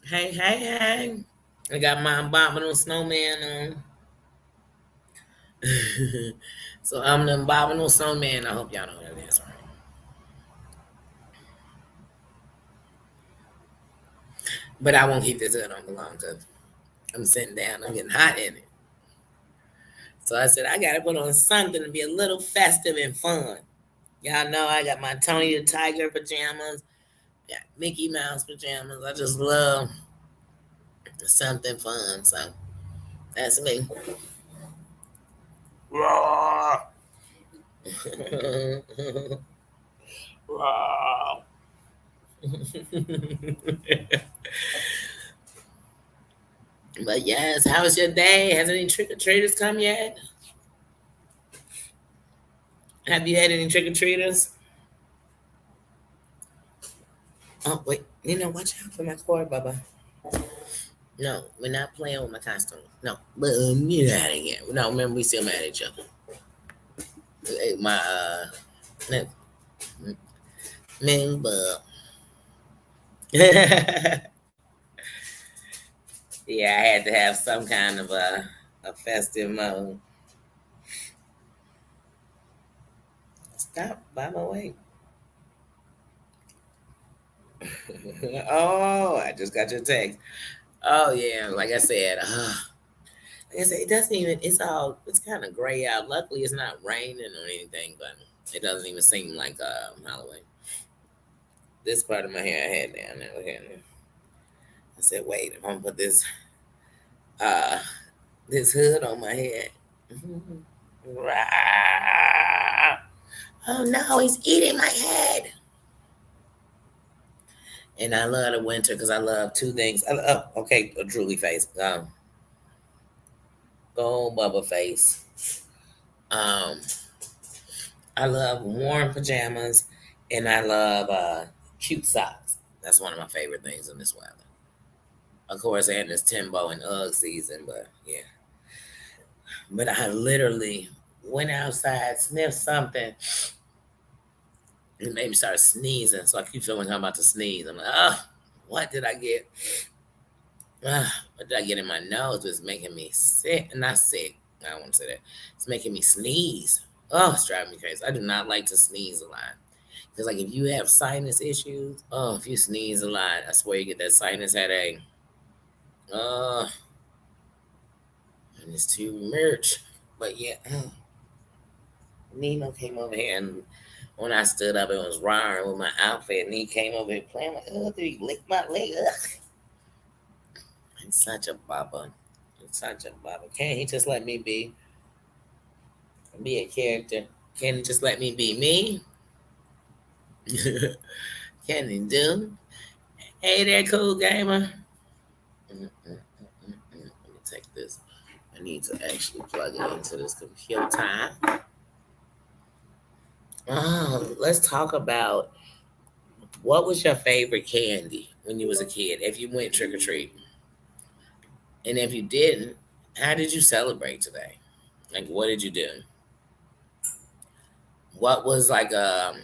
Hey, hey, hey. I got my abominable snowman on. So I'm the abominable snowman. I hope y'all know what that is. But I won't keep this hood on for long because I'm sitting down. I'm getting hot in it. So I said, I got to put on something to be a little festive and fun. Y'all know I got my Tony the Tiger pajamas, got Mickey Mouse pajamas. I just love something fun. So that's me. Raw. Raw. But yes, how was your day? Has any trick or treaters come yet? Have you had any trick or treaters? Oh wait, watch out for my cord, Bubba. No, we're not playing with my costume. No, but get out of here. No, remember we still mad at each other. My no, move up. Yeah, I had to have some kind of a festive mode. Stop, Bubba, wait. Oh, I just got your text. Oh yeah, like I said, it doesn't even. It's kind of gray out. Luckily, it's not raining or anything, but it doesn't even seem like Halloween. This part of my hair I had down there. Okay. I said, wait, I'm gonna put uh this hood on my head. Rah. Oh no, he's eating my head. And I love the winter because I love two things. Okay, a drooly face. Go Bubba face. Um, I love warm pajamas, and I love cute socks. That's one of my favorite things in this weather. Of course, and it's Timbo and Ugg season, but yeah. But I literally went outside, sniffed something, and made me start sneezing. So I keep feeling like I'm about to sneeze. I'm like, what did I get? What did I get in my nose? It's making me sick. Not sick. I don't want to say that. It's making me sneeze. Oh, it's driving me crazy. I do not like to sneeze a lot. Because, like, if you have sinus issues, if you sneeze a lot, I swear you get that sinus headache. Oh, and it's too much. But yeah, Nino came over here, and when I stood up, it was Ryan with my outfit, and he came over here playing like, did he lick my leg? Ugh. It's such a baba. It's such a baba. Can't he just let me be a character? Can he just let me be me? Can he do? Hey there, cool gamer. Let me take this. I need to actually plug it into this computer. Let's talk about what was your favorite candy when you was a kid if you went trick or treat, and if you didn't, how did you celebrate today? Like, what did you do? What was like for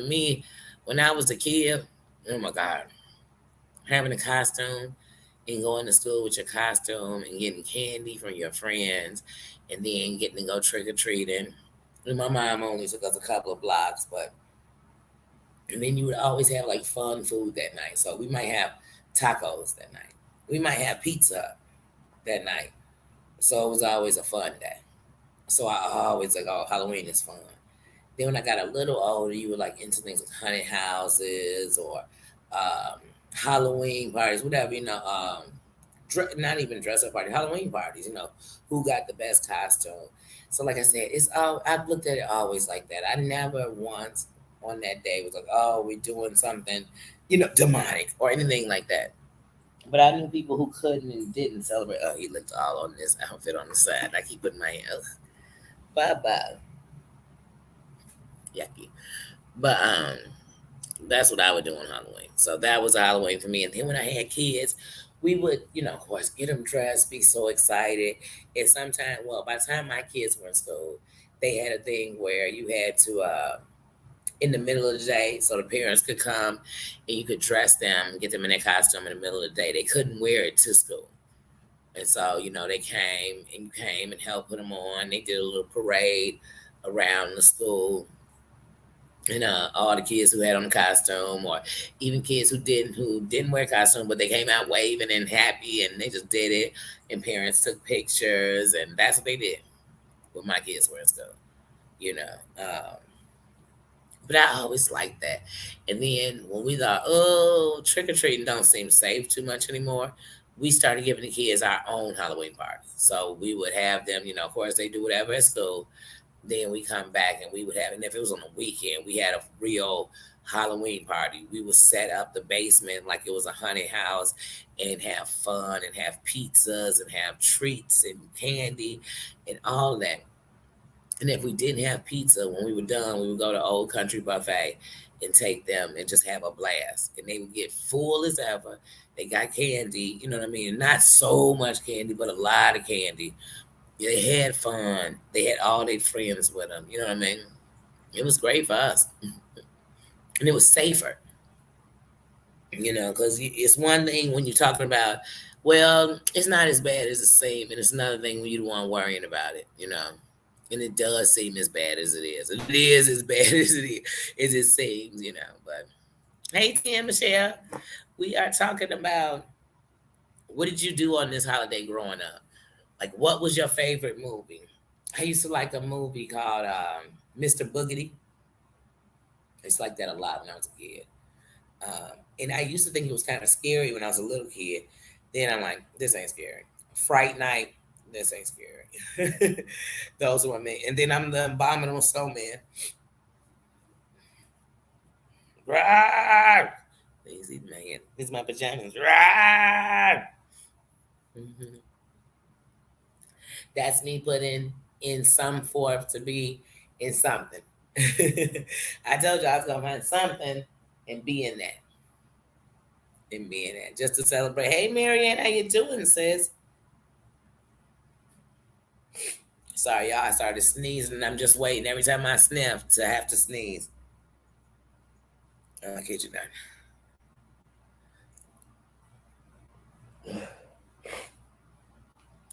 me when I was a kid? Oh my god, having a costume and going to school with your costume and getting candy from your friends and then getting to go trick or treating. My mom only took us a couple of blocks, but and then you would always have like fun food that night. So we might have tacos that night. We might have pizza that night. So it was always a fun day. So I always like, oh, Halloween is fun. Then when I got a little older, you were like into things like haunted houses or um, Halloween parties, whatever, not even dress up party, Halloween parties, who got the best costume. So like I said, I've looked at it always like that. I never once on that day was like, oh, we're doing something, demonic or anything like that. But I knew people who couldn't and didn't celebrate. Oh, he looked all on this outfit on the side. I keep putting my hand. Bye bye. Yucky. But that's what I would do on Halloween. So that was Halloween for me. And then when I had kids, we would, of course, get them dressed, be so excited. And sometimes, well, by the time my kids were in school, they had a thing where you had to in the middle of the day so the parents could come and you could dress them, get them in their costume in the middle of the day. They couldn't wear it to school. And so, they came and helped put them on. They did a little parade around the school. And all the kids who had on the costume, or even kids who didn't wear costume, but they came out waving and happy, and they just did it. And parents took pictures, and that's what they did with my kids wearing stuff, you know. But I always liked that. And then when we thought, oh, trick or treating don't seem safe too much anymore, we started giving the kids our own Halloween party. So we would have them, of course, they do whatever at school. Then we come back and we would have, and if it was on the weekend, we had a real Halloween party. We would set up the basement like it was a haunted house and have fun and have pizzas and have treats and candy and all that. And if we didn't have pizza when we were done, we would go to Old Country Buffet and take them and just have a blast. And they would get full as ever. They got candy, you know what I mean? Not so much candy, but a lot of candy. They had fun. They had all their friends with them, you know what I mean? It was great for us. And it was safer, because it's one thing when you're talking about, well, it's not as bad as it seems. And it's another thing when you don't want worrying about it. And it does seem as bad as it is. It is as bad as it seems. But hey, Tim, Michelle, we are talking about what did you do on this holiday growing up? Like, what was your favorite movie? I used to like a movie called Mr. Boogedy. It's like that a lot when I was a kid. And I used to think it was kind of scary when I was a little kid. Then I'm like, this ain't scary. Fright Night, this ain't scary. Those are my men. And then I'm the Abominable Snowman. Rawr! Easy man. These are my pajamas. Rawr! Mm-hmm. That's me putting in some forth to be in something. I told you I was gonna find something and be in that. And be in that. Just to celebrate. Hey Marianne, how you doing, sis? Sorry, y'all. I started sneezing and I'm just waiting every time I sniff to have to sneeze. I kid you not.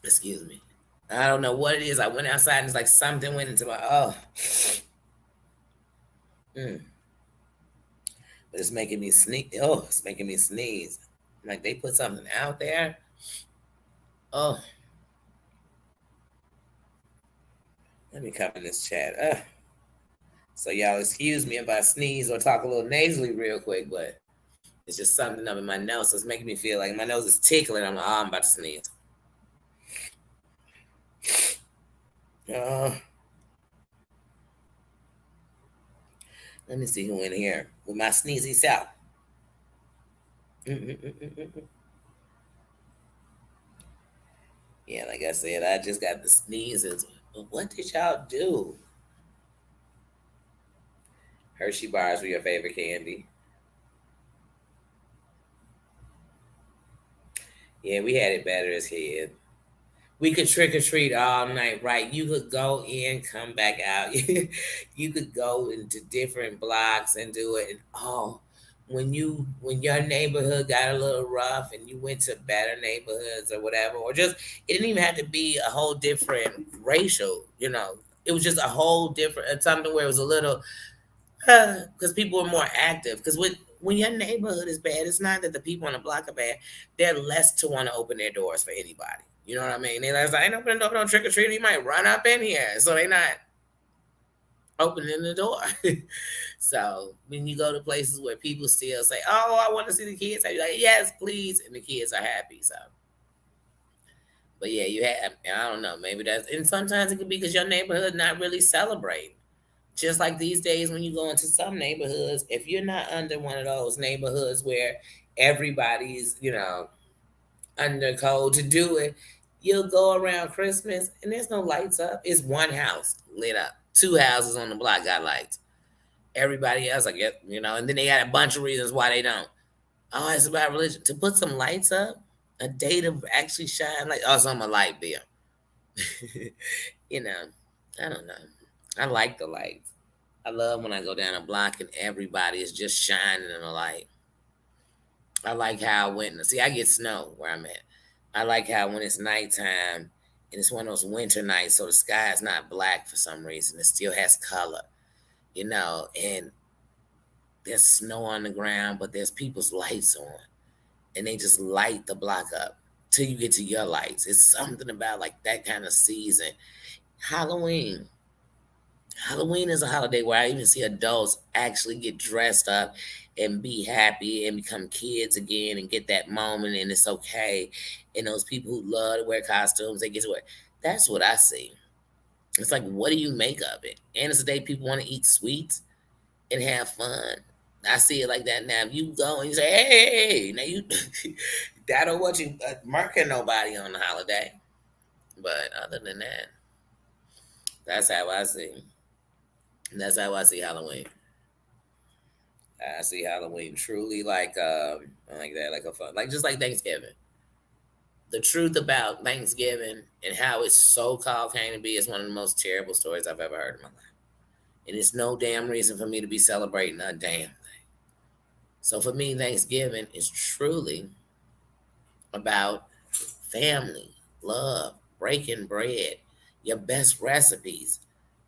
Excuse me. I don't know what it is. I went outside and it's like something went into my Mm. But it's making me sneeze. Oh, it's making me sneeze. Like they put something out there. Oh, let me cover this chat. So y'all excuse me if I sneeze or talk a little nasally real quick, but it's just something up in my nose. So it's making me feel like my nose is tickling. I'm like, oh, I'm about to sneeze. Let me see who in here with my sneezy self. Yeah, like I said, I just got the sneezes. But what did y'all do? Hershey bars were your favorite candy. Yeah, we had it better as kids. We could trick or treat all night, right? You could go in, come back out. You could go into different blocks and do it. And when your neighborhood got a little rough and you went to better neighborhoods or whatever, or just it didn't even have to be a whole different racial. It was just a whole different something where it was a little because people are more active. Because when your neighborhood is bad, it's not that the people on the block are bad. They're less to want to open their doors for anybody. You know what I mean? They're like, I ain't opening the door, no trick or treat. He might run up in here, so they're not opening the door. So when you go to places where people still say, "Oh, I want to see the kids," I'd be like, "Yes, please," and the kids are happy. So, but yeah, you have. I don't know. Maybe that's, and sometimes it could be because your neighborhood not really celebrating. Just like these days, when you go into some neighborhoods, if you're not under one of those neighborhoods where everybody's, under code to do it, you'll go around Christmas and there's no lights up. It's one house lit up, two houses on the block got lights. Everybody else, and then they got a bunch of reasons why they don't. Oh, it's about religion. To put some lights up, a day to actually shine like, oh, it's on my light bill. you know, I don't know. I like the lights. I love when I go down a block and everybody is just shining in the light. I like how when see I get snow where I'm at. I like how when it's nighttime and it's one of those winter nights, so the sky is not black for some reason. It still has color, and there's snow on the ground, but there's people's lights on, and they just light the block up till you get to your lights. It's something about like that kind of season. Halloween. Halloween is a holiday where I even see adults actually get dressed up and be happy and become kids again and get that moment and it's okay. And those people who love to wear costumes, they get to wear. That's what I see. It's like, what do you make of it? And it's a day people want to eat sweets and have fun. I see it like that now. If you go and you say, hey, now you, that don't want you marking nobody on the holiday. But other than that, that's how I see. That's how I see Halloween. I see Halloween truly like that, like a fun, like just like Thanksgiving. The truth about Thanksgiving and how it's so called came to be is one of the most terrible stories I've ever heard in my life. And it's no damn reason for me to be celebrating a damn thing. So for me, Thanksgiving is truly about family, love, breaking bread, your best recipes.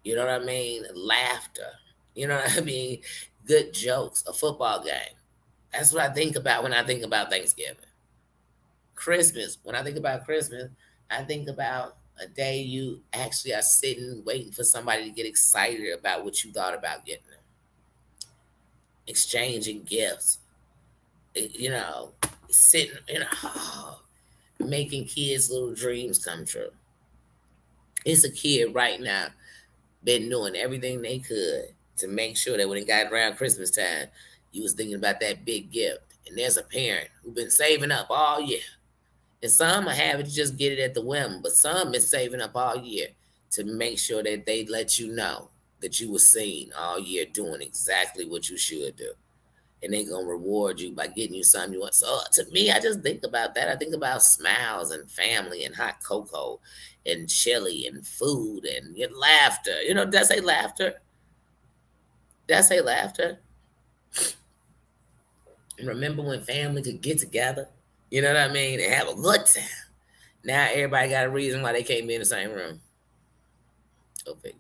You know what I mean? Laughter. You know what I mean? Good jokes, a football game. That's what I think about when I think about Thanksgiving. Christmas, when I think about Christmas, I think about a day you actually are sitting waiting for somebody to get excited about what you thought about getting them, exchanging gifts, you know, sitting, making kids' little dreams come true. It's a kid right now been doing everything they could to make sure that when it got around Christmas time, you was thinking about that big gift. And there's a parent who been saving up all year. And some are having to just get it at the whim, but some been saving up all year to make sure that they let you know that you were seen all year doing exactly what you should do. And they gonna reward you by getting you something you want. So to me, I just think about that. I think about smiles and family and hot cocoa and chili and food and your laughter. Did I say laughter? Did I say laughter? And remember when family could get together? You know what I mean? And have a good time. Now everybody got a reason why they can't be in the same room. Go figure.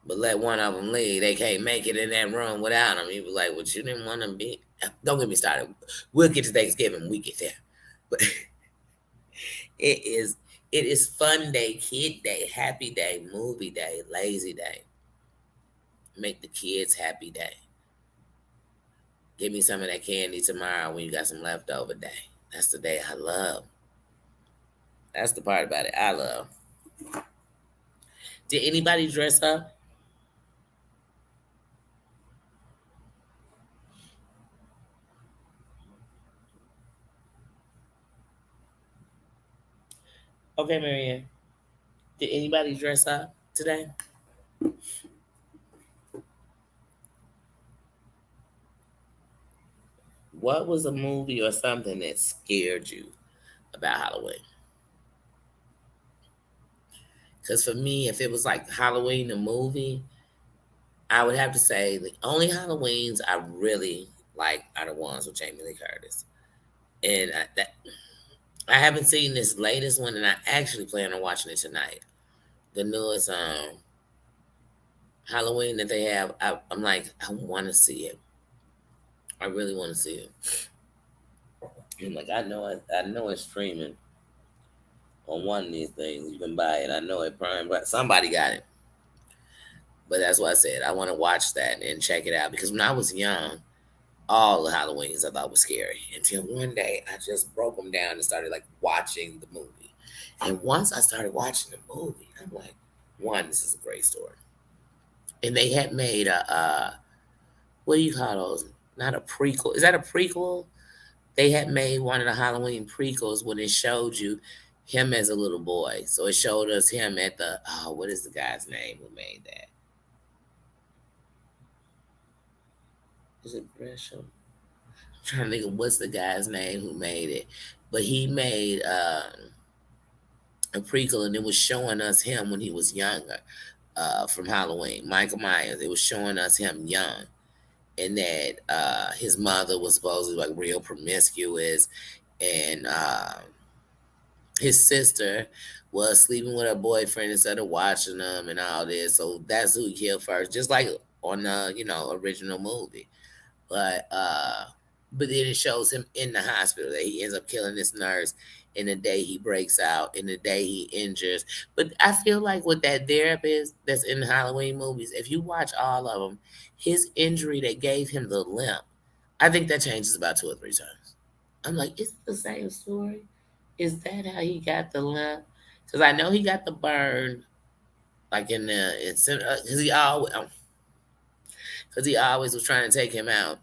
But let one of them leave. They can't make it in that room without them. You be like, well, you didn't want to be. Don't get me started. We'll get to Thanksgiving when we get there. But it is it is fun day, kid day, happy day, movie day, lazy day. Make the kids happy day. Give me some of that candy tomorrow when you got some leftover day. That's the day I love. That's the part about it I love. Did anybody dress up? Okay, Marianne. Did anybody dress up today? What was a movie or something that scared you about Halloween? Because for me, if it was like Halloween the movie, I would have to say the only Halloweens I really like are the ones with Jamie Lee Curtis. And I haven't seen this latest one, and I actually plan on watching it tonight. The newest Halloween that they have. I'm like, I want to see it. I really want to see it. And like, I know it's streaming on one of these things. You can buy it. I know it Prime, but somebody got it. But that's what I said. I want to watch that and check it out because when I was young, all the Halloweens I thought was scary until one day I just broke them down and started like watching the movie. And once I started watching the movie, I'm like, one, this is a great story. And they had made a what do you call those? Not a prequel. Is that a prequel? They had made one of the Halloween prequels when it showed you him as a little boy. So it showed us him at the what is the guy's name who made that? Is it Gresham? I'm trying to think of what's the guy's name who made it. But he made a prequel and it was showing us him when he was younger. from Halloween, Michael Myers. It was showing us him young, and that his mother was supposedly like real promiscuous, and his sister was sleeping with her boyfriend instead of watching them and all this. So that's who he killed first, just like on the original movie. But but then it shows him in the hospital that he ends up killing this nurse in the day he breaks out, in the day he injures. But I feel like with that therapist that's in the Halloween movies, if you watch all of them, his injury that gave him the limp, I think that changes about two or three times. I'm like, is it the same story? Is that how he got the limp? Because I know he got the burn, like in the because he always was trying to take him out.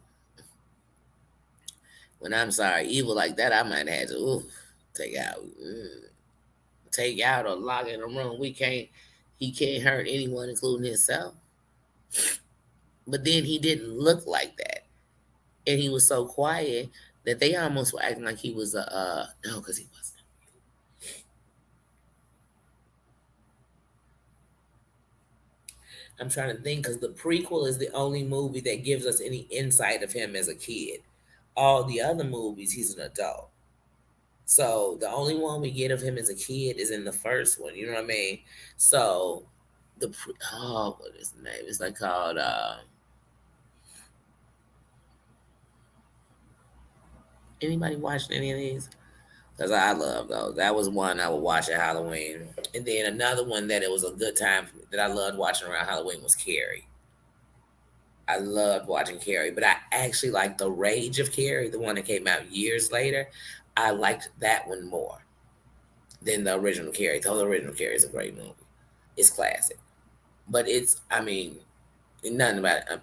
When I'm sorry, evil like that, I might have to take out, take out or lock in a room. We can't. He can't hurt anyone, including himself. But then he didn't look like that, and he was so quiet that they almost were acting like he was a no, because he wasn't. I'm trying to think because the prequel is the only movie that gives us any insight of him as a kid. All the other movies, he's an adult. So the only one we get of him as a kid is in the first one. You know what I mean? So what is the name? It's like called anybody watching any of these? Because I love those. That was one I would watch at Halloween. And then another one that it was a good time for me, that I loved watching around Halloween was Carrie. I loved watching Carrie, but I actually liked The Rage of Carrie, the one that came out years later. I liked that one more than the original Carrie. The original Carrie is a great movie. It's classic. But it's, I mean, nothing about it.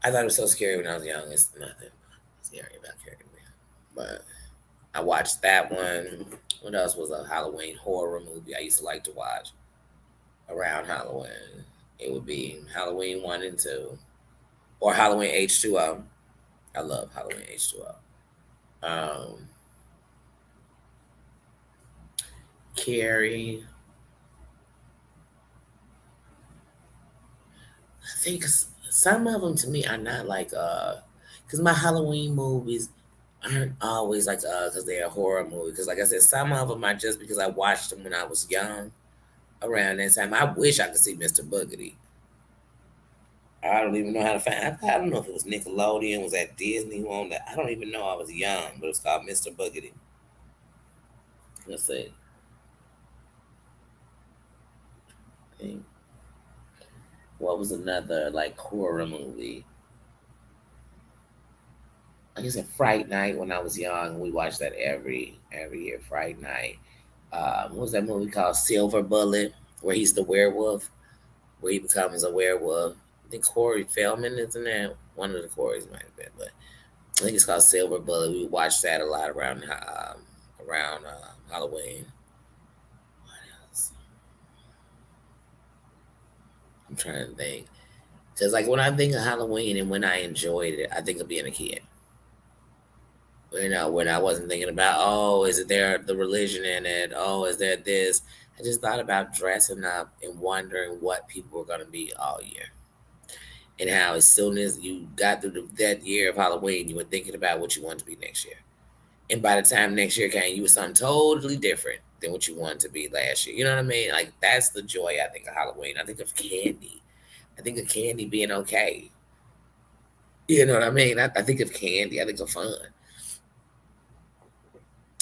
I thought it was so scary when I was young. It's nothing scary about Carrie. But I watched that one. What else was a Halloween horror movie I used to like to watch around Halloween? It would be Halloween 1 and 2 or Halloween H2O. I love Halloween H2O. Carrie. I think some of them to me are not like because my Halloween movies aren't always like because they're a horror movie. Because like I said, some of them are just because I watched them when I was young. Around that time, I wish I could see Mr. Boogedy. I don't even know how to find. I don't know if it was Nickelodeon, was at Disney one. I don't even know. I was young, but it's called Mr. Boogedy. Let's see. Think, what was another like horror movie? I guess at Fright Night when I was young. We watched that every year. Fright Night. What was that movie called? Silver Bullet, where he's the werewolf, where he becomes a werewolf. I think Corey Feldman is in there. One of the Corys might have been, but I think it's called Silver Bullet. We watched that a lot around Halloween. What else? I'm trying to think. Because like when I think of Halloween and when I enjoyed it, I think of being a kid. When I wasn't thinking about, oh, is it there the religion in it? Oh, is there this? I just thought about dressing up and wondering what people were going to be all year. And how as soon as you got through that year of Halloween, you were thinking about what you wanted to be next year. And by the time next year came, you were something totally different than what you wanted to be last year. You know what I mean? Like that's the joy I think of Halloween. I think of candy. I think of candy being okay. You know what I mean? I think of candy. I think of fun.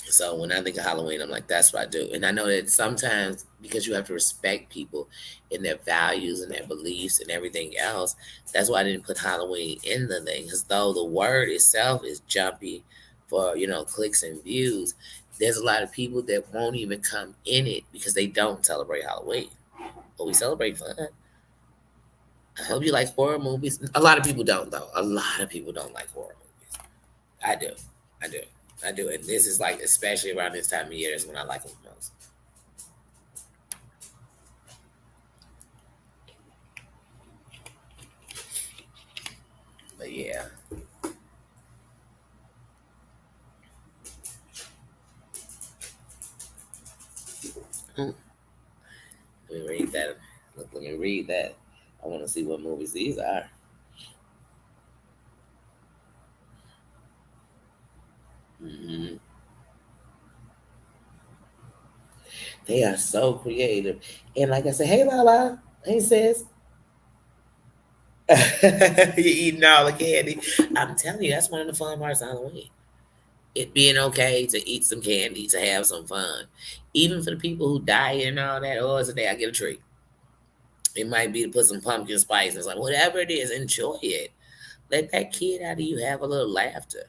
So when I think of Halloween, I'm like, that's what I do. And I know that sometimes because you have to respect people and their values and their beliefs and everything else, that's why I didn't put Halloween in the thing. Because though the word itself is jumpy for, clicks and views, there's a lot of people that won't even come in it because they don't celebrate Halloween. But we celebrate fun. I hope you like horror movies. A lot of people don't, though. A lot of people don't like horror movies. I do. I do. I do. And this is like, especially around this time of year, is when I like them most. But yeah. Hmm. Let me read that. Look, let me read that. I want to see what movies these are. Hmm. They are so creative. And like I said, hey Lala, hey sis. You eating all the candy. I'm telling you, that's one of the fun parts of Halloween. It being okay to eat some candy, to have some fun. Even for the people who die and all that, oh, it's a day I get a treat. It might be to put some pumpkin spice and something. Whatever it is, enjoy it. Let that kid out of you have a little laughter.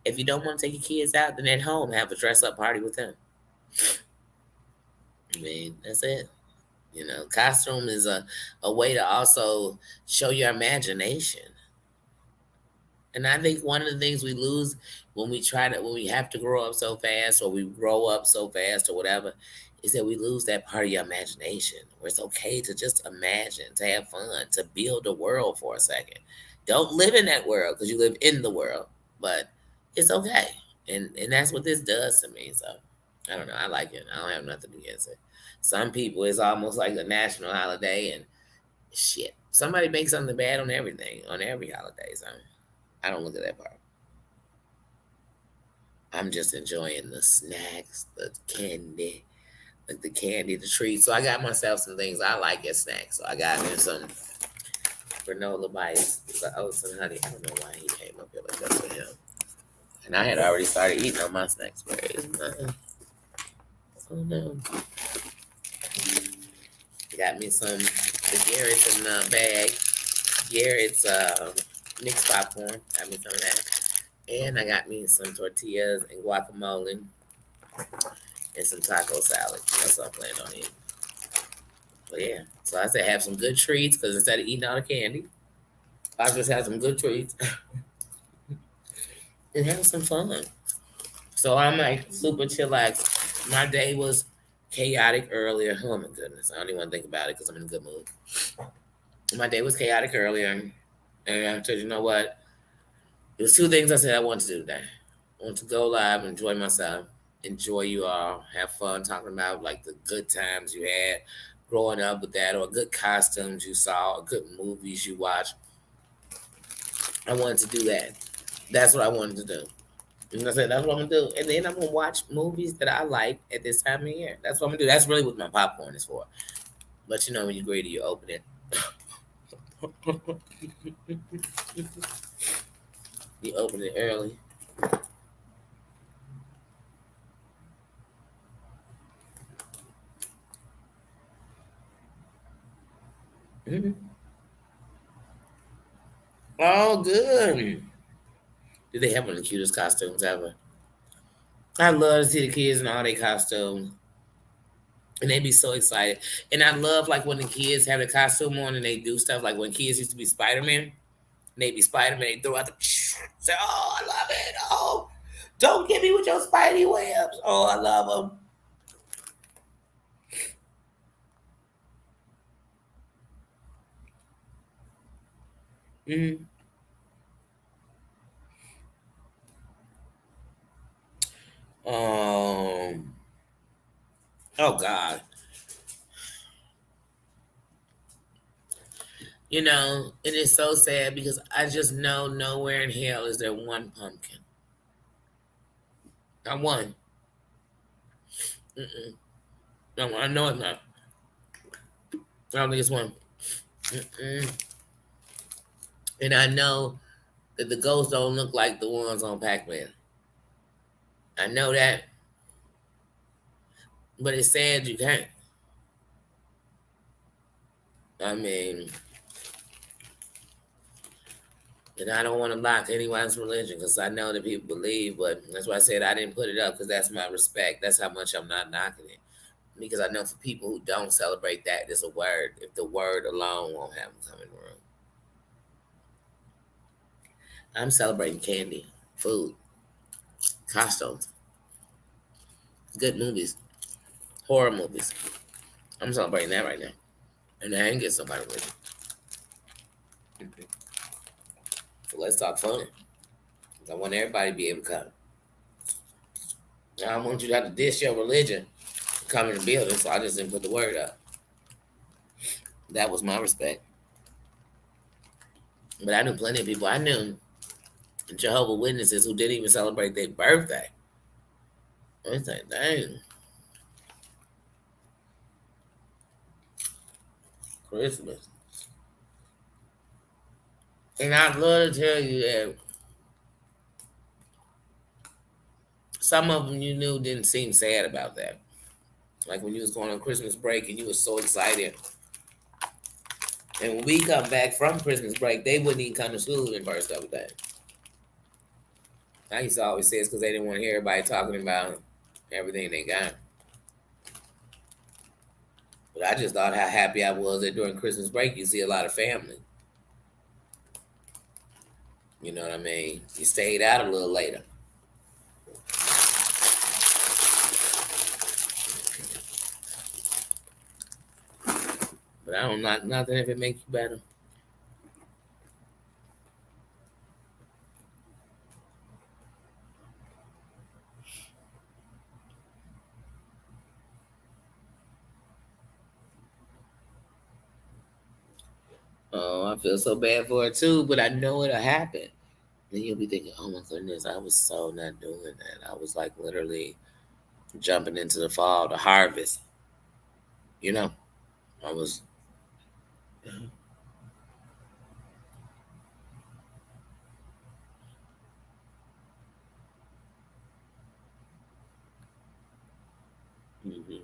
If you don't want to take your kids out, then at home have a dress up party with them. I mean, that's it. Costume is a way to also show your imagination. And I think one of the things we lose when we have to grow up so fast or we grow up so fast or whatever, is that we lose that part of your imagination where it's okay to just imagine, to have fun, to build a world for a second. Don't live in that world because you live in the world, but it's okay. And that's what this does to me. So I don't know. I like it. I don't have nothing against it. Some people, it's almost like a national holiday and shit. Somebody makes something bad on everything, on every holiday. So I don't look at that part. I'm just enjoying the snacks, the candy, like the candy, the treats. So I got myself some things I like as snacks. So I got me some granola bites, the oats and honey. I don't know why he came up here like that for him. And I had already started eating on my snacks. Where is mine? Oh no. Got me some the Garrett's in the bag. Garrett's mixed popcorn. Got me some of that. And I got me some tortillas and guacamole and some taco salad. That's what I'm planning on eating. But yeah, so I said have some good treats because instead of eating all the candy, I just have some good treats and have some fun. So I'm like super chillax. My day was chaotic earlier. Oh my goodness, I don't even want to think about it because I'm in a good mood. My day was chaotic earlier, and I said, you know what? It was two things I said I wanted to do today. I want to go live, enjoy myself, enjoy you all, have fun talking about like the good times you had growing up with that, or good costumes you saw, or good movies you watched. I wanted to do that. That's what I wanted to do. And I said, that's what I'm gonna do. And then I'm gonna watch movies that I like at this time of year. That's what I'm gonna do. That's really what my popcorn is for. But when you're greedy, you open it. You open it early. Mhm. Oh, good. Did they have one of the cutest costumes ever? I love to see the kids in all their costumes. And they be so excited. And I love like when the kids have the costume on and they do stuff like when kids used to be Spider-Man, and they be Spider-Man, they throw out the say, oh, I love it. Oh, don't get me with your Spidey webs. Oh, I love them. Um, oh God. It is so sad because I just know nowhere in hell is there one pumpkin. Not one. Mm-mm. No, I know it's not. I don't think it's one. Mm-mm. And I know that the ghosts don't look like the ones on Pac-Man. I know that, but it's sad you can't. I mean, and I don't want to knock anyone's religion because I know that people believe, but that's why I said I didn't put it up because that's my respect. That's how much I'm not knocking it. Because I know for people who don't celebrate that, there's a word. If the word alone won't have them come in the room. I'm celebrating candy, food, costumes, good movies, horror movies. I'm celebrating that right now. And I ain't get somebody with it. So let's talk fun. I want everybody to be able to come. I don't want you to have to dish your religion to come in the building, so I just didn't put the word up. That was my respect. But I knew plenty of people. I knew Jehovah Witnesses who didn't even celebrate their birthday. I was like, dang, Christmas. And I'd love to tell you that some of them you knew didn't seem sad about that. Like when you was going on Christmas break and you were so excited. And when we come back from Christmas break, they wouldn't even come to school the first couple days. I used to always say it's because they didn't want to hear everybody talking about everything they got. But I just thought how happy I was that during Christmas break you see a lot of family. You know what I mean? You stayed out a little later. But I don't knock nothing if it makes you better. Oh, I feel so bad for it too, but I know it'll happen. Then you'll be thinking, oh my goodness, I was so not doing that. I was like literally jumping into the fall, the harvest. You know, I was.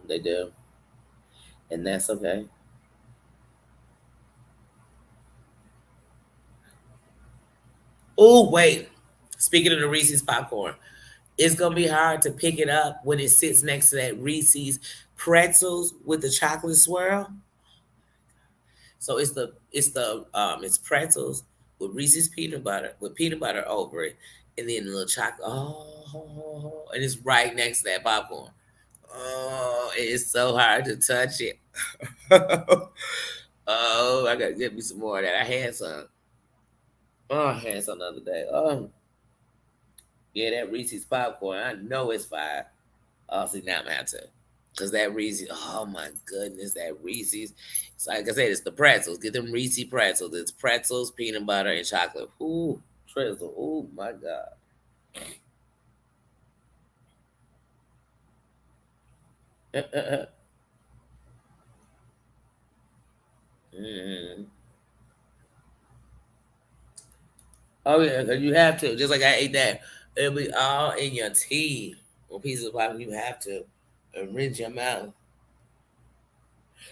They do, and that's okay. Oh wait, speaking of the Reese's popcorn, it's gonna be hard to pick it up when it sits next to that Reese's pretzels with the chocolate swirl. So it's pretzels with Reese's peanut butter with peanut butter over it, and then a little chocolate. Oh, and it's right next to that popcorn. Oh, it's so hard to touch it. Oh, I gotta get me some more of that. I had some. Oh, I had some the other day. Oh, yeah, that Reese's popcorn. I know it's fire. Oh, see, now I'm gonna have to. Cause that Reese's, oh my goodness, that Reese's. It's like I said, it's the pretzels. Get them Reese pretzels. It's pretzels, peanut butter, and chocolate. Ooh, pretzel. Oh my god. Mm. Oh yeah, cause you have to. Just like I ate that, it'll be all in your teeth. One piece of pie, you have to and rinse your mouth.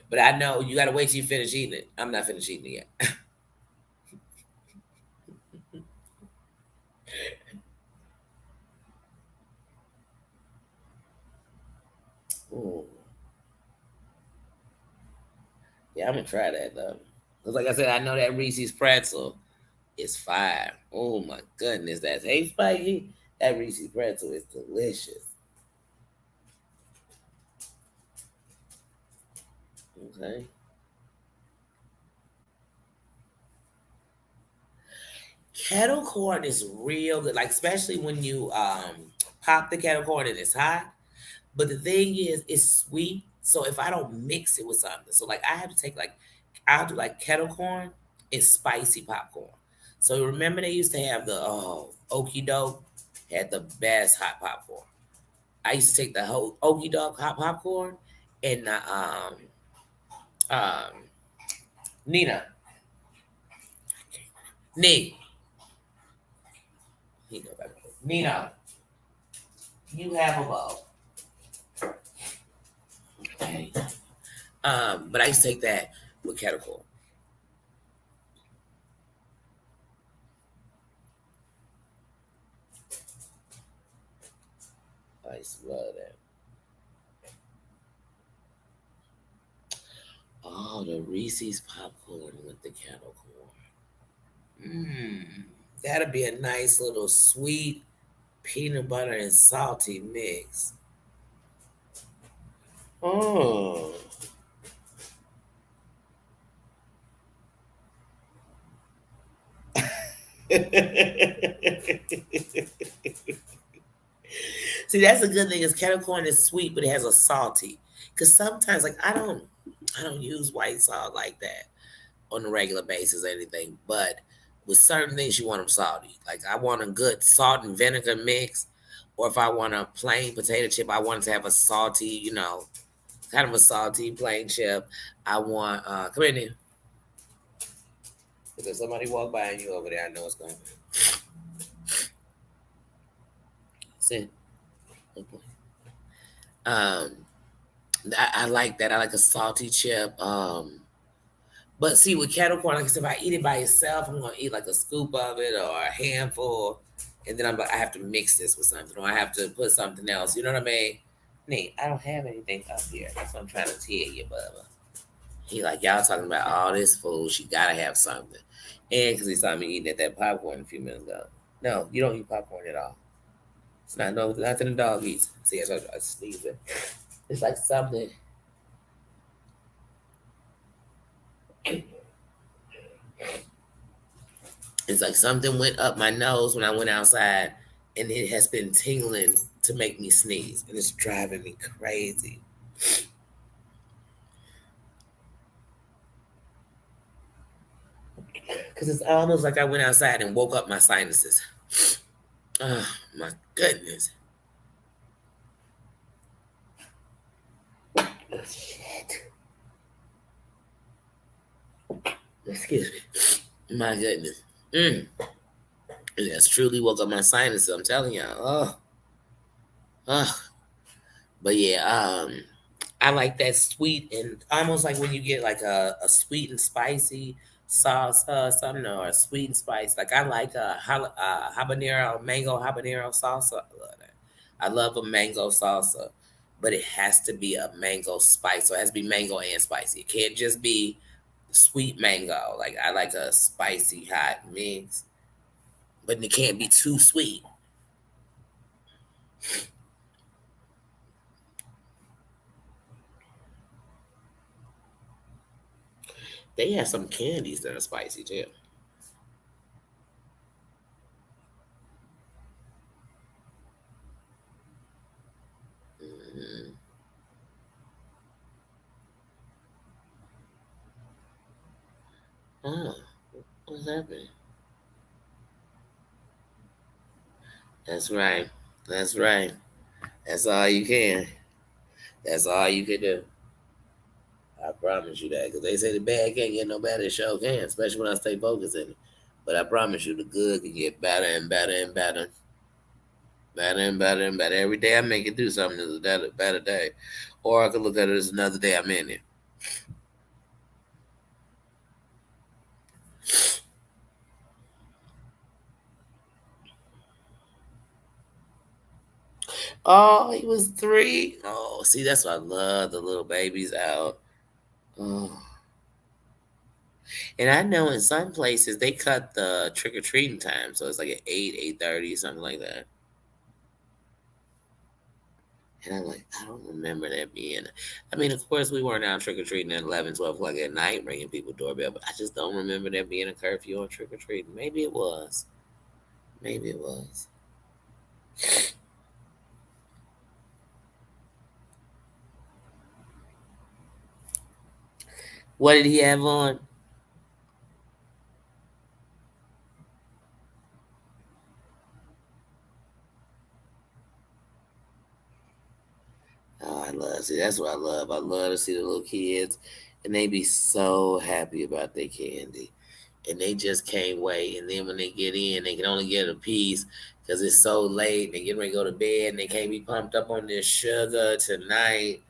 But I know you gotta wait till you finish eating it. I'm not finished eating it yet. Ooh. Yeah, I'm gonna try that though. Cause like I said, I know that Reese's pretzel is fire. Oh my goodness, that's hey spiky. That Reese's pretzel is delicious. Okay. Kettle corn is real good, like especially when you pop the kettle corn and it's hot. But the thing is, it's sweet. So if I don't mix it with something, so like I have to take like I'll do like kettle corn and spicy popcorn. So remember they used to have the Okie doke had the best hot popcorn. I used to take the whole Okie doke hot popcorn and the um Nina, Nee, Nina, you have a bowl. Okay. But I used to take that with kettle corn. I used to love that. Oh, the Reese's popcorn with the kettle corn. Mmm. That'll be a nice little sweet peanut butter and salty mix. Oh. See, that's a good thing. Is kettle corn is sweet, but it has a salty. Cause sometimes, like I don't. I don't use white salt like that on a regular basis or anything. But with certain things, you want them salty. Like I want a good salt and vinegar mix, or if I want a plain potato chip, I want it to have a salty, kind of a salty plain chip. I want come in here. If there's somebody walk by and you over there, I know what's going on. Sit. Oh boy. Um, I like that. I like a salty chip. But see, with kettle corn, like I said, if I eat it by itself, I'm gonna eat like a scoop of it or a handful, and then I have to mix this with something, or I have to put something else. You know what I mean? Nate, I don't have anything up here. That's what I'm trying to tell you, Bubba. He like y'all talking about all this food. She gotta have something, and because he saw me eating at that popcorn a few minutes ago. No, you don't eat popcorn at all. It's not nothing the dog eats. See, I sneeze it. It's like something. It's like something went up my nose when I went outside, and it has been tingling to make me sneeze, and it's driving me crazy. Because it's almost like I went outside and woke up my sinuses. Oh my goodness. Oh, shit. Excuse me. My goodness. It has truly woke up my sinuses. I'm telling y'all. Oh. But yeah, I like that sweet and almost like when you get like a sweet and spicy sauce, something or a sweet and spice. Like I like a habanero, mango habanero salsa. I love that. I love a mango salsa, but it has to be a mango spice. So it has to be mango and spicy. It can't just be sweet mango. Like I like a spicy hot mix, but it can't be too sweet. They have some candies that are spicy too. Mhm. Oh, what's happening? That's right. That's right. That's all you can. That's all you can do. I promise you that. Because they say the bad can't get no better. It sure can, especially when I stay focused in it. But I promise you, the good can get better and better and better. Better and better and better. Every day I make it do something is a better day. Or I could look at it as another day I'm in it. Oh, he was 3. Oh, see, that's why I love the little babies out. Oh. And I know in some places they cut the trick or treating time, so it's like at 8, 8:30, something like that. And I'm like, I don't remember that being. I mean, of course, we weren't out trick or treating at 11, 12 o'clock at night, ringing people doorbell, but I just don't remember there being a curfew on trick or treating. Maybe it was. Maybe it was. What did he have on? Oh, I love. See, that's what I love. I love to see the little kids, and they be so happy about their candy, and they just can't wait. And then when they get in, they can only get a piece because it's so late. And they get ready to go to bed, and they can't be pumped up on this sugar tonight.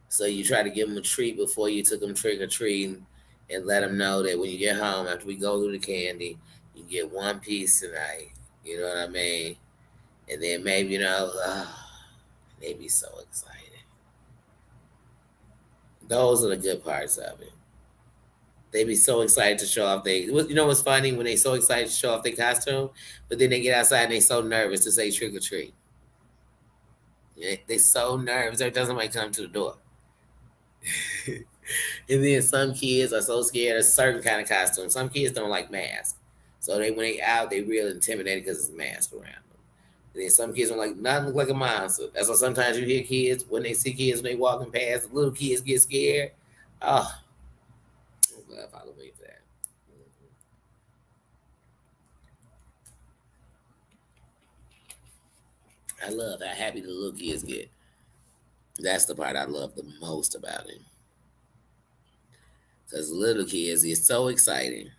So you try to give them a treat before you took them trick or treating, and let them know that when you get home after we go through the candy, you get one piece tonight. You know what I mean? And then maybe they be so excited. Those are the good parts of it. They be so excited to show off they. You know what's funny when they so excited to show off their costume, but then they get outside and they so nervous to say trick or treat. Yeah, they so nervous every time somebody come to the door. And then some kids are so scared of certain kind of costumes. Some kids don't like masks, so they when they out they real intimidated because it's a mask around them. And then some kids don't like nothing look like a monster. That's why sometimes you hear kids when they see kids when they walking past, little kids get scared. Oh, I'm glad Halloween for that. I love how happy the little kids get. That's the part I love the most about it. Because little kids is so exciting.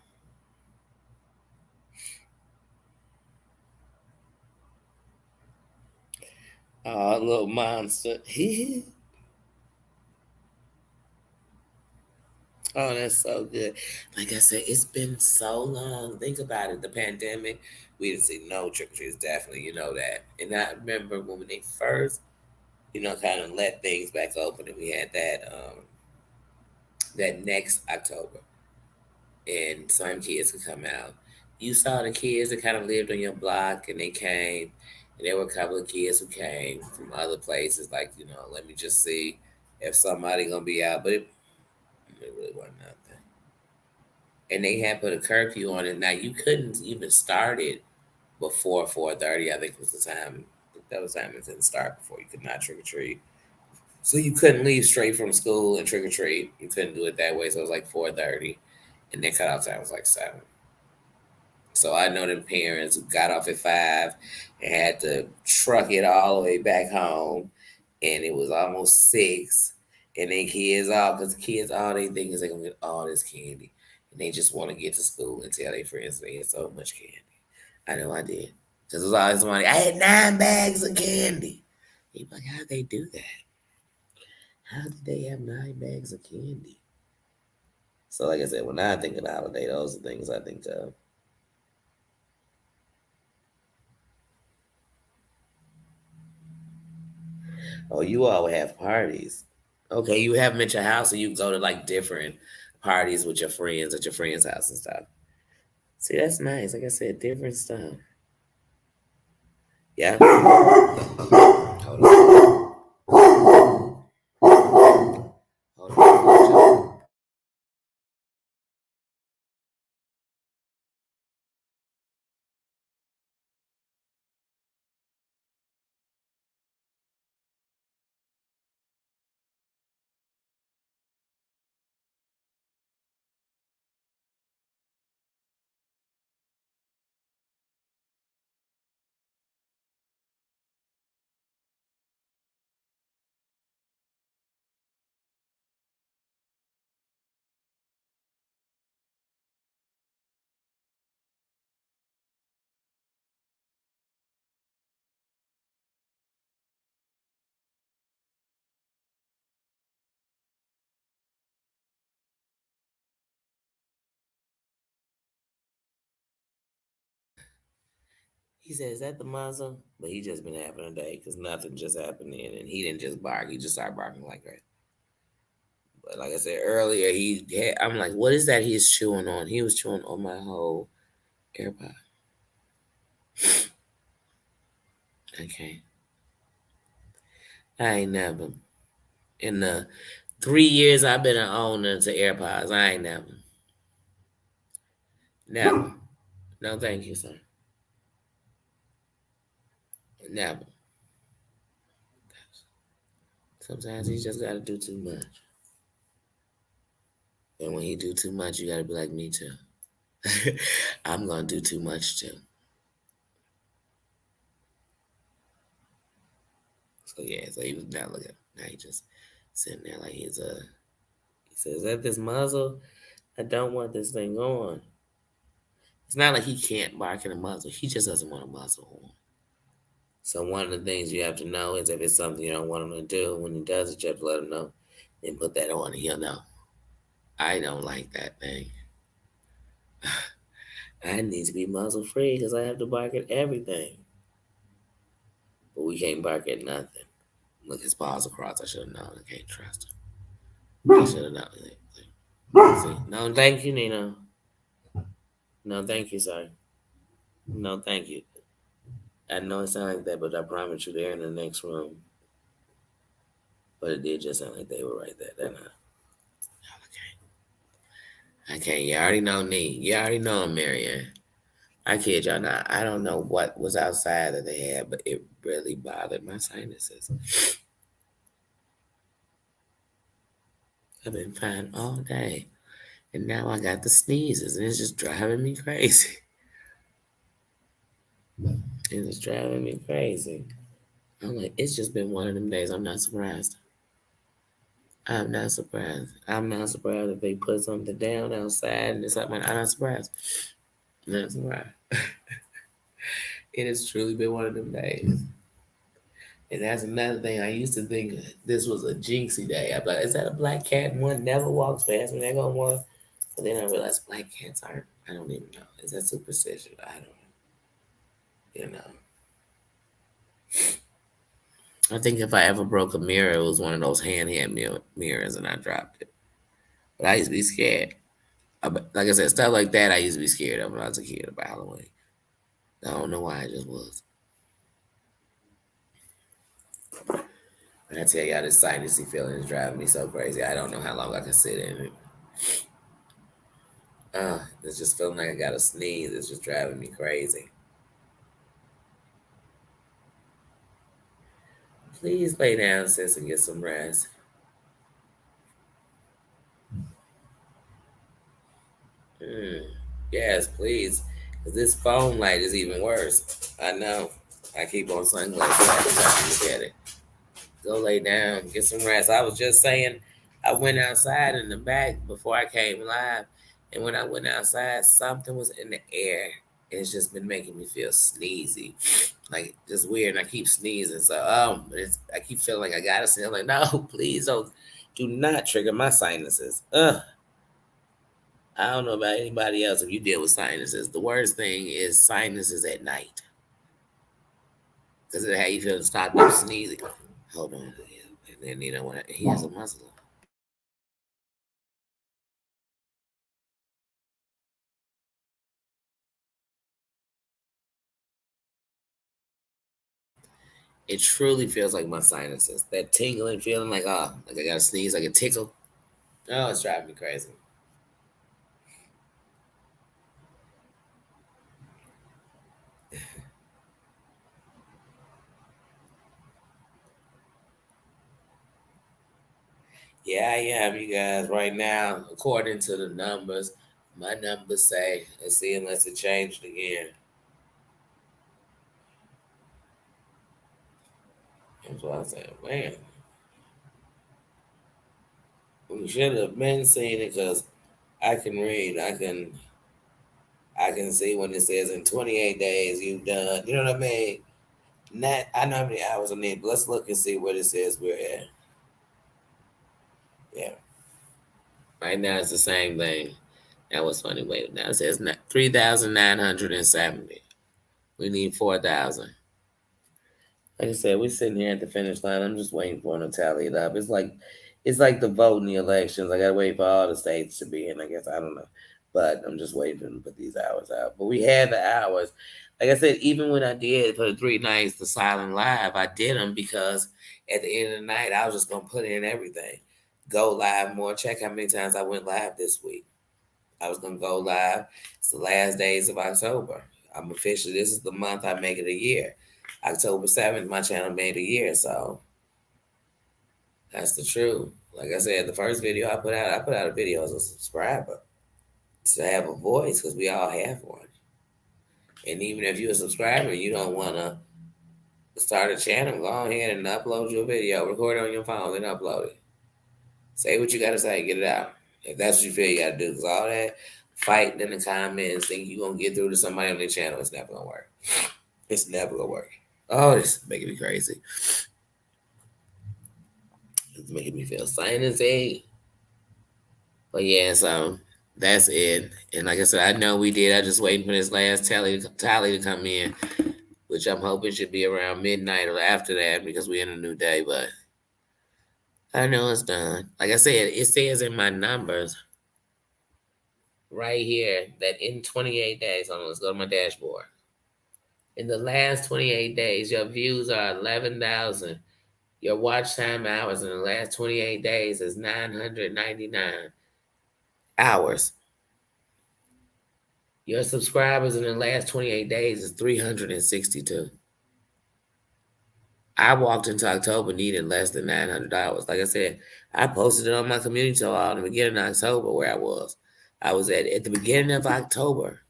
Oh, little monster. Oh, that's so good. Like I said, it's been so long. Think about it. The pandemic, we didn't see no trick or treats, definitely. You know that. And I remember when they first, kind of let things back open, and we had that next October, and some kids could come out. You saw the kids that kind of lived on your block, and they came, and there were a couple of kids who came from other places, like let me just see if somebody gonna be out, but it really wasn't nothing. And they had put a curfew on it. Now you couldn't even start it before 4:30. I think was the time. That was the time it didn't start before. You could not trick or treat. So you couldn't leave straight from school and trick or treat. You couldn't do it that way. So it was like 4:30, and their cutoff time was like 7. So I know them parents who got off at 5 and had to truck it all the way back home, and it was almost 6. And they kids all, because the kids all they think is they're gonna get all this candy, and they just want to get to school and tell their friends they had so much candy. I know I did, because it was always money. I had 9 bags of candy. He's like, how'd they do that? How did they have 9 bags of candy? So, like I said, when I think of the holiday, those are things I think of. Oh, you all would have parties. Okay, you have them at your house, or you go to like different parties with your friends at your friend's house and stuff. See, that's nice. Like I said, different stuff. Yeah. Hold on. Hold on. He said, "Is that the muzzle?" But he just been having a day because nothing just happened then, and he didn't just bark. He just started barking like that. But like I said earlier, I'm like, "What is that he's chewing on?" He was chewing on my whole AirPod. Okay, I ain't never in the 3 years I've been an owner to AirPods. I ain't never. No, thank you, sir. Never. Sometimes he just got to do too much, and when he do too much, you got to be like me too. I'm gonna do too much too. So yeah, so he was not looking. Now he just sitting there like he's. He says, "Is that this muzzle? I don't want this thing on." It's not like he can't bark in a muzzle. He just doesn't want a muzzle on. So one of the things you have to know is if it's something you don't want him to do, when he does it, you have to let him know. Then put that on and he'll know. I don't like that thing. I need to be muzzle free because I have to bark at everything. But we can't bark at nothing. Look, his paws across. I should have known. I can't trust him. I should have known. See? No, thank you, Nino. No, thank you, sir. No, thank you. I know it sounds like that, but I promise you they're in the next room. But it did just sound like they were right there. They're not. I can't. You already know me. You already know I'm Marianne. I kid y'all not. I don't know what was outside that they had, but it really bothered my sinuses. I've been fine all day. And now I got the sneezes, and it's just driving me crazy. It's driving me crazy. I'm like, it's just been one of them days. I'm not surprised. I'm not surprised. I'm not surprised if they put something down outside and it's like, I'm not surprised. Not surprised. It has truly been one of them days. And that's another thing. I used to think this was a jinxie day. I'm like, is that a black cat? And one never walks past me. They go one. But then I realized black cats aren't. I don't even know. Is that superstition? I don't know. You know. I think if I ever broke a mirror, it was one of those handheld mirrors, and I dropped it. But I used to be scared. Like I said, stuff like that. I used to be scared of when I was a kid about Halloween. I don't know why I just was. And I tell y'all, this sinusy feeling is driving me so crazy. I don't know how long I can sit in it. It's just feeling like I got to sneeze. It's just driving me crazy. Please lay down, sis, and get some rest. Mm. Yes, please. Because this phone light is even worse. I know. I keep on sunglasses every time you look at it. Go lay down, get some rest. I was just saying, I went outside in the back before I came live, and when I went outside, something was in the air. And it's just been making me feel sneezy, like just weird. And I keep sneezing, so I keep feeling like I gotta sneeze. I'm like, no, please don't, do not trigger my sinuses. I don't know about anybody else if you deal with sinuses. The worst thing is sinuses at night because of how you feel stopped up sneezing. Hold on. And then you know what? He has a muzzle. It truly feels like my sinuses. That tingling feeling like, oh, like I gotta sneeze, like a tickle. Oh, it's driving me crazy. Yeah, I am, you guys. Right now, according to the numbers, my numbers say, let's see, unless it changed again. That's what I'm saying. Man, we should have been seeing it because I can read. I can see when it says in 28 days you've done. You know what I mean? Not, I know how many hours I need. But let's look and see what it says we're at. Yeah. Right now it's the same thing. That was funny. Wait, now it says 3,970. We need 4,000. Like I said, we're sitting here at the finish line. I'm just waiting for them to tally it up. It's like the vote in the elections. I gotta wait for all the states to be in. I guess I don't know, but I'm just waiting for them to put these hours out. But we had the hours. Like I said, even when I did for the 3 nights the silent live, I did them because at the end of the night I was just gonna put in everything. Go live more. Check how many times I went live this week. I was gonna go live. It's the last days of October. I'm officially. This is the month I make it a year. October 7th, my channel made a year, so that's the truth. Like I said, the first video I put out a video as a subscriber to have a voice because we all have one. And even if you're a subscriber, you don't want to start a channel, go ahead and upload your video, record it on your phone, then upload it. Say what you got to say, get it out. If that's what you feel you got to do, because all that fighting in the comments, think you're going to get through to somebody on their channel, it's never going to work. It's never going to work. Oh, it's making me crazy. It's making me feel sinusy. But yeah, so that's it. And like I said, I know we did. I just waiting for this last tally to come in, which I'm hoping should be around midnight or after that because we're in a new day. But I know it's done. Like I said, it says in my numbers right here that in 28 days, hold on, let's go to my dashboard. In the last 28 days, your views are 11,000. Your watch time hours in the last 28 days is 999 hours. Your subscribers in the last 28 days is 362. I walked into October needing less than $900. Like I said, I posted it on my community tour in the beginning of October where I was. I was at the beginning of October.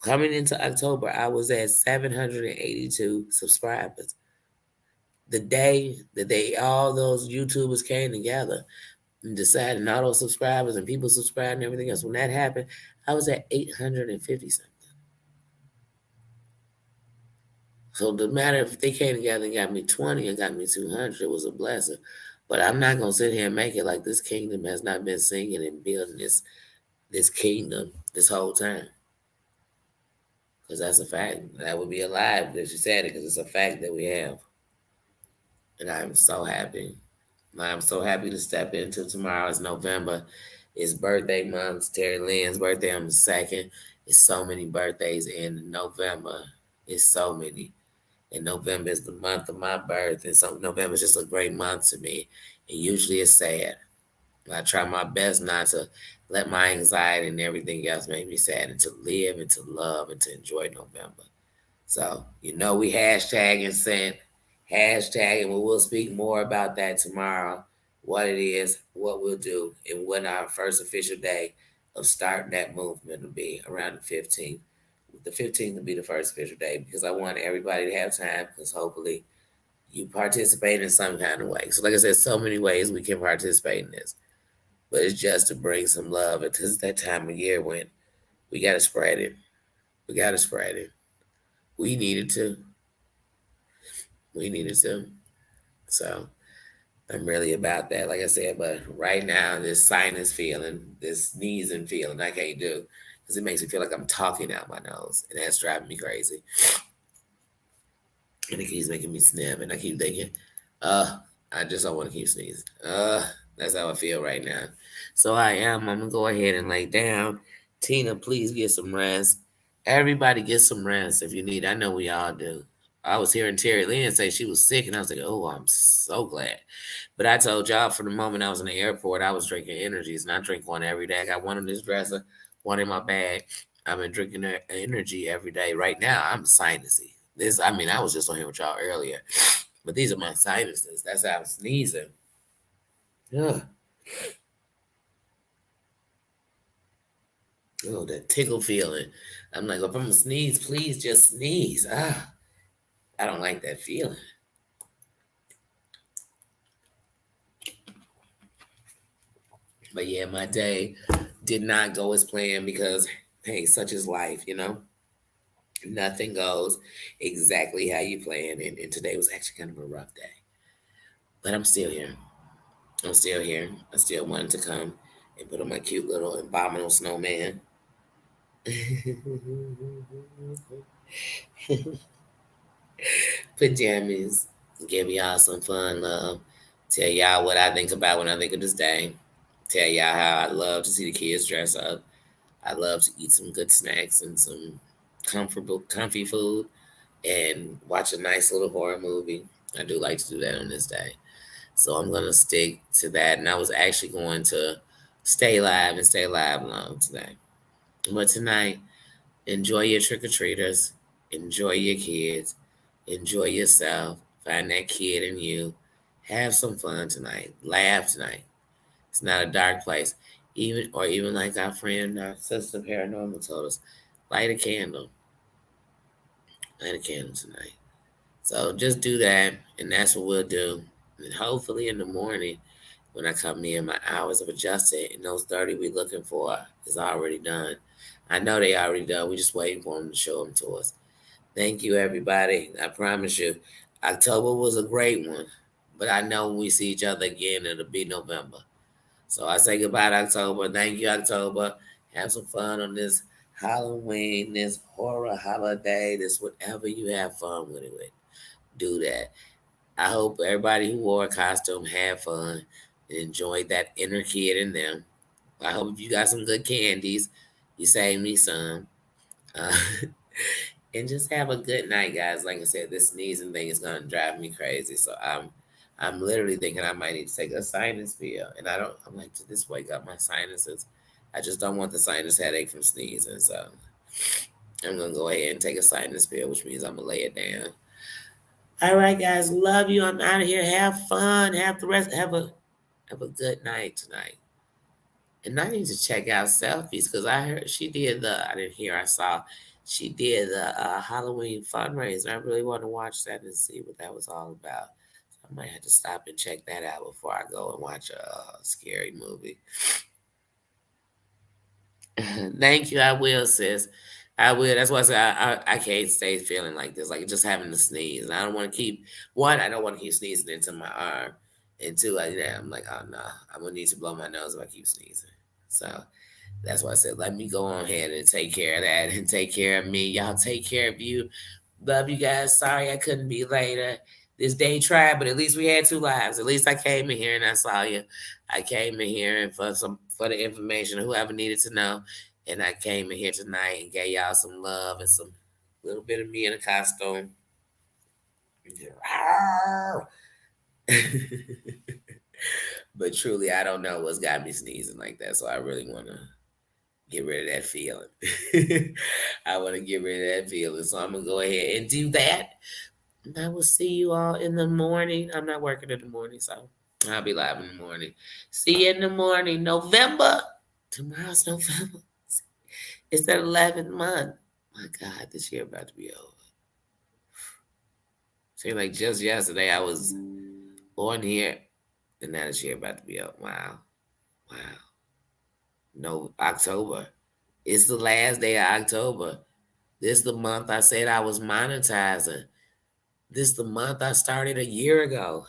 Coming into October, I was at 782 subscribers. The day that all those YouTubers came together and decided, and all those subscribers and people subscribed and everything else, when that happened, I was at 850 something. So the matter if they came together and got me 20 and got me 200, it was a blessing. But I'm not gonna sit here and make it like this kingdom has not been singing and building this kingdom this whole time. Because that's a fact. That would be a lie if you said it, because it's a fact that we have. And I'm so happy. I'm so happy to step into tomorrow. It's November. It's birthday month. Terry Lynn's birthday on the 2nd. It's so many birthdays in November. It's so many. And November is the month of my birth. And so November is just a great month to me. And usually it's sad. I try my best not to let my anxiety and everything else make me sad, and to live and to love and to enjoy November. So, we hashtag and sent, hashtag, and we will speak more about that tomorrow. What it is, what we'll do, and when our first official day of starting that movement will be around the 15th. The 15th will be the first official day because I want everybody to have time because hopefully you participate in some kind of way. So, like I said, so many ways we can participate in this, but it's just to bring some love. Because it's that time of year when we got to spread it. We got to spread it. We needed to. We needed to. So I'm really about that, like I said. But right now, this sinus feeling, this sneezing feeling, I can't do because it makes me feel like I'm talking out my nose, and that's driving me crazy. And it keeps making me snap, and I keep thinking, I just don't want to keep sneezing. That's how I feel right now. So I'm gonna go ahead and lay down. Tina, please get some rest. Everybody get some rest if you need. I know we all do. I was hearing Terry Lynn say she was sick, and I was like, oh, I'm so glad. But I told y'all from the moment I was in the airport, I was drinking energies, and I drink one every day. I got one in this dresser, one in my bag. I've been drinking energy every day. Right now, I'm sinusy. I was just on here with y'all earlier, but these are my sinuses. That's how I'm sneezing. Ugh. Oh, that tickle feeling. I'm like, if I'm gonna sneeze, please just sneeze. I don't like that feeling. But yeah, my day did not go as planned because, hey, such is life. Nothing goes exactly how you plan. And today was actually kind of a rough day. But I'm still here. I'm still here. I still wanted to come and put on my cute little abominable snowman. Pajamas. Give y'all some fun love. Tell y'all what I think about when I think of this day. Tell y'all how I love to see the kids dress up. I love to eat some good snacks and some comfy food and watch a nice little horror movie. I do like to do that on this day. So I'm going to stick to that. And I was actually going to stay live and stay live long today. But tonight, enjoy your trick or treaters, enjoy your kids, enjoy yourself, find that kid in you, have some fun tonight, laugh tonight. It's not a dark place. Even like our friend, our sister paranormal told us, light a candle, light a candle tonight. So just do that, and that's what we'll do. And hopefully in the morning, when I come in, my hours of adjusted and those 30 we looking for is already done. I know they already done. We just waiting for them to show them to us. Thank you, everybody. I promise you, October was a great one, but I know when we see each other again, it'll be November. So I say goodbye to October. Thank you, October. Have some fun on this Halloween, this horror holiday, this whatever you have fun with it with. Do that. I hope everybody who wore a costume had fun and enjoyed that inner kid in them. I hope you got some good candies. You saved me some. Uh, and just have a good night, guys. Like I said, this sneezing thing is gonna drive me crazy. So I'm literally thinking I might need to take a sinus pill. And I'm like, to this wake up my sinuses. I just don't want the sinus headache from sneezing. So I'm gonna go ahead and take a sinus pill, which means I'm gonna lay it down All right, guys. Love you. I'm out of here. Have fun. Have the rest. Have a good night tonight. And I need to check out selfies because I heard she did the. I didn't hear. I saw. She did the Halloween fundraiser. I really want to watch that and see what that was all about. So I might have to stop and check that out before I go and watch a scary movie. Thank you. I will, sis. I will. That's why I said I can't stay feeling like this, like just having to sneeze. And I don't want to keep one. I don't want to keep sneezing into my arm, and two, I'm like, oh no, I'm gonna need to blow my nose if I keep sneezing. So that's why I said, let me go on ahead and take care of that and take care of me. Y'all take care of you. Love you guys. Sorry I couldn't be later. This day tried, but at least we had two lives. At least I came in here and I saw you. I came in here and for the information, whoever needed to know. And I came in here tonight and gave y'all some love and some little bit of me in a costume. But truly, I don't know what's got me sneezing like that. So I really want to get rid of that feeling. I want to get rid of that feeling. So I'm going to go ahead and do that. And I will see you all in the morning. I'm not working in the morning, so I'll be live in the morning. See you in the morning. November. Tomorrow's November. It's the 11th month. My God, this year about to be over. Seems like just yesterday I was on here, and now this year about to be over. Wow. Wow. No, October. It's the last day of October. This is the month I said I was monetizing. This is the month I started a year ago.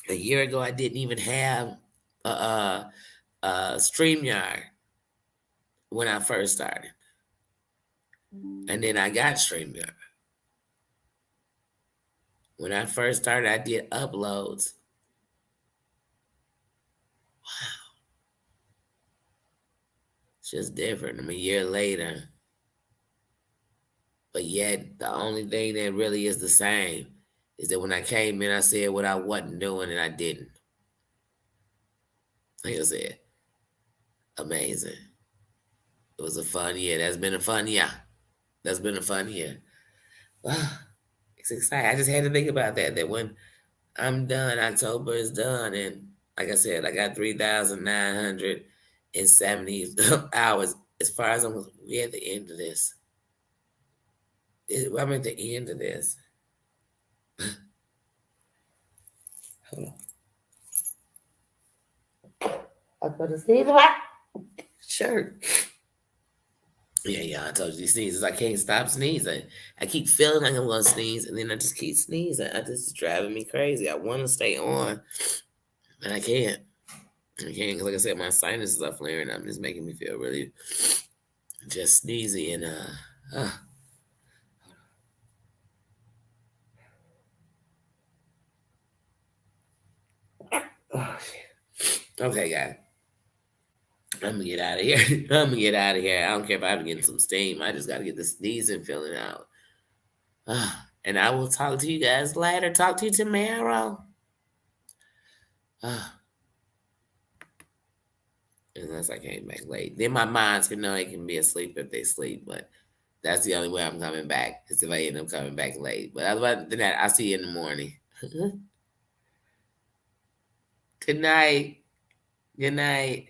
A year ago, I didn't even have a StreamYard when I first started. And then I got StreamYard. When I first started, I did uploads. Wow. It's just different. I'm a year later. But yet, the only thing that really is the same is that when I came in, I said what I wasn't doing and I didn't. Like I said, amazing. It was a fun year. That's been a fun year. That's been a fun year. Wow. It's exciting. I just had to think about that. That when I'm done, October is done, and like I said, I got 3,970 hours. As far as we're at the end of this. I'm at the end of this. Hold on. I'm gonna sneeze what? Shirt. Yeah, I told you these sneezes. I can't stop sneezing. I keep feeling like I'm gonna sneeze, and then I just keep sneezing. It's driving me crazy. I want to stay on, but I can't. I can't because, like I said, my sinuses are flaring up. It's making me feel really just sneezy and oh shit. Okay, guys. I'm gonna get out of here. I'm gonna get out of here. I don't care if I have to get some steam. I just gotta get the sneezing feeling out. And I will talk to you guys later. Talk to you tomorrow. Unless I came back late. Then my minds can know they can be asleep if they sleep, but that's the only way I'm coming back is if I end up coming back late. But other than that, I'll see you in the morning. Good night. Good night.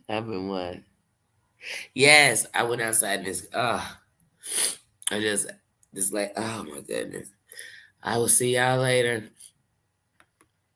I've been what? Yes, I went outside this. I just like, oh my goodness. I will see y'all later.